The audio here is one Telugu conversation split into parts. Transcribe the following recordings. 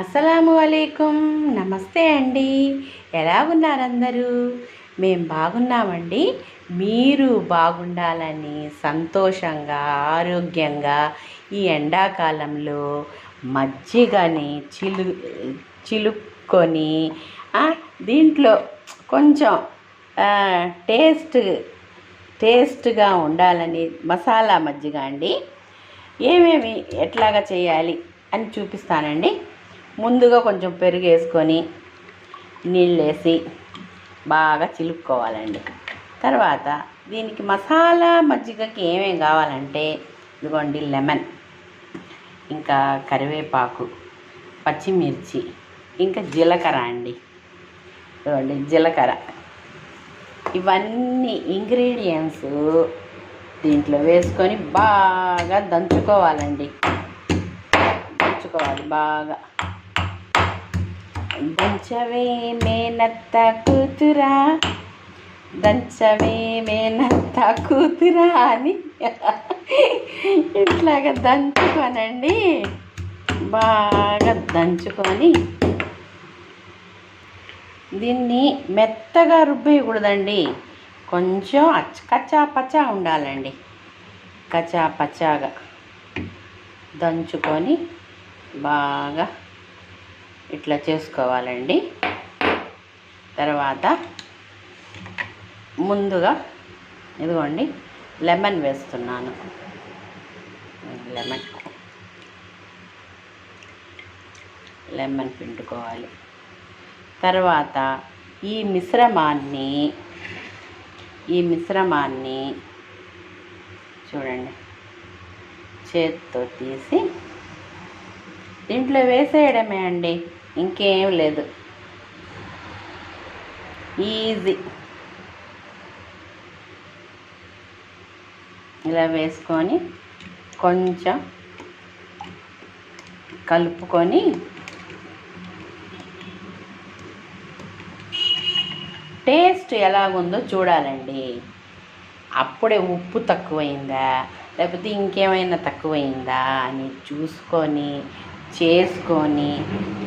అస్సలాము అలైకుం. నమస్తే అండి. ఎలా ఉన్నారు అందరూ? మేము బాగున్నామండి. మీరు బాగుండాలని సంతోషంగా ఆరోగ్యంగా ఈ ఎండాకాలంలో మజ్జిగని చిలుక్కొని దీంట్లో కొంచెం టేస్ట్గా ఉండాలని మసాలా మజ్జిగ అండి. ఏమేమి ఎట్లాగా చేయాలి అని చూపిస్తానండి. ముందుగా కొంచెం పెరుగు వేసుకొని నీళ్ళు వేసి బాగా చిలుక్కోవాలండి. తర్వాత దీనికి మసాలా మజ్జిగకి ఏమేమి కావాలంటే ఇదిగోండి, లెమన్, ఇంకా కరివేపాకు, పచ్చిమిర్చి, ఇంకా జీలకర్ర అండి. ఇదిగోండి జీలకర్ర. ఇవన్నీ ఇంగ్రీడియంట్స్ దీంట్లో వేసుకొని బాగా దంచుకోవాలండి. బాగా దంచవే మేనత్త కూతురా, దంచవే మేనత్త కూతురా అని ఇట్లాగా దంచుకోనండి. బాగా దంచుకొని దీన్ని మెత్తగా రుబ్బేయకూడదండి. కొంచెం కచ్చా పచ్చా ఉండాలండి. కచ్చా పచ్చాగా దంచుకొని బాగా ఇట్లా చేసుకోవాలండి. తర్వాత ముందుగా ఇదిగోండి లెమన్ వేస్తున్నాను. లెమన్ పిండుకోవాలి. తర్వాత ఈ మిశ్రమాన్ని చూడండి చేత్తో తీసి దీంట్లో వేసేయడమే అండి, ఇంకేం లేదు. ఈజీ. ఇలా వేసుకొని కొంచెం కలుపుకొని టేస్ట్ ఎలాగుందో చూడాలండి. అప్పుడే ఉప్పు తక్కువైందా లేకపోతే ఇంకేమైనా తక్కువైందా అని చూసుకొని చేసుకొని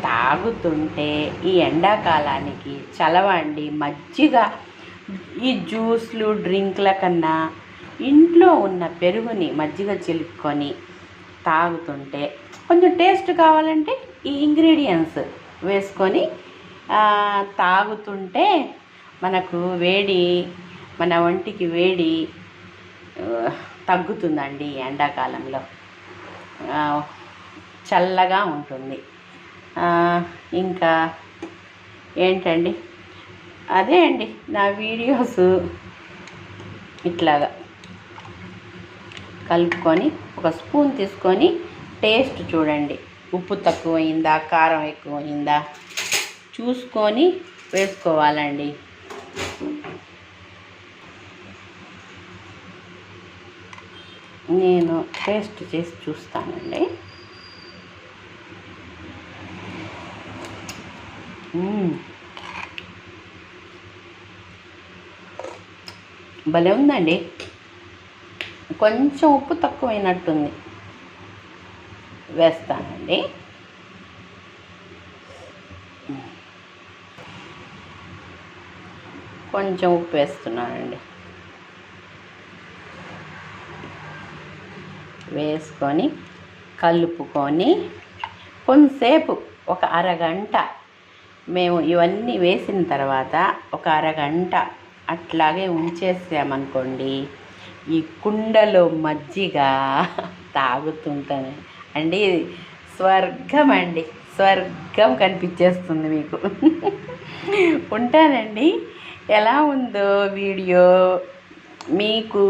తాగుతుంటే ఈ ఎండాకాలానికి చలవండి. మజ్జిగ ఈ జ్యూస్లు డ్రింక్ల కన్నా ఇంట్లో ఉన్న పెరుగుని మజ్జిగ చిలుక్కొని తాగుతుంటే కొంచెం టేస్ట్ కావాలంటే ఈ ఇంగ్రీడియంట్స్ వేసుకొని తాగుతుంటే మనకు మన ఒంటికి వేడి తగ్గుతుందండి. ఎండాకాలంలో చల్లగా ఉంటుంది. ఇంకా ఏంటండి, అదే అండి నా వీడియోస్ ఇట్లాగా కలుపుకొని ఒక స్పూన్ తీసుకొని టేస్ట్ చూడండి. ఉప్పు తక్కువైందా కారం ఎక్కువైందా చూసుకొని వేసుకోవాలండి. నేను టేస్ట్ చేసి చూస్తానండి. భలే ఉందండి. కొంచెం ఉప్పు తక్కువైనట్టుంది, వేస్తానండి. కొంచెం ఉప్పు వేస్తున్నానండి. వేసుకొని కలుపుకొని కొంతసేపు ఒక అరగంట, మేము ఇవన్నీ వేసిన తర్వాత ఒక అరగంట అట్లాగే ఉంచేసామనుకోండి, ఈ కుండలో మజ్జిగ తాగుతుంటాను అండి. స్వర్గం అండి, స్వర్గం కనిపించేస్తుంది మీకు. ఉంటానండి. ఎలా ఉందో వీడియో మీకు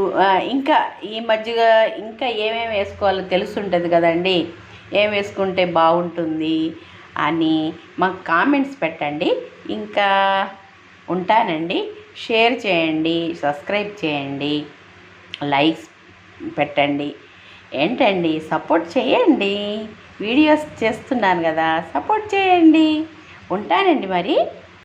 ఇంకా ఈ మజ్జిగ ఇంకా ఏమేమి వేసుకోవాలో తెలుసుంటుంది కదండి. ఏం వేసుకుంటే బాగుంటుంది అని మాకు కామెంట్స్ పెట్టండి. ఇంకా ఉంటానండి. షేర్ చేయండి, సబ్స్క్రైబ్ చేయండి, లైక్స్ పెట్టండి. ఏంటండి, సపోర్ట్ చేయండి. వీడియోస్ చేస్తున్నాను కదా, సపోర్ట్ చేయండి. ఉంటానండి మరి.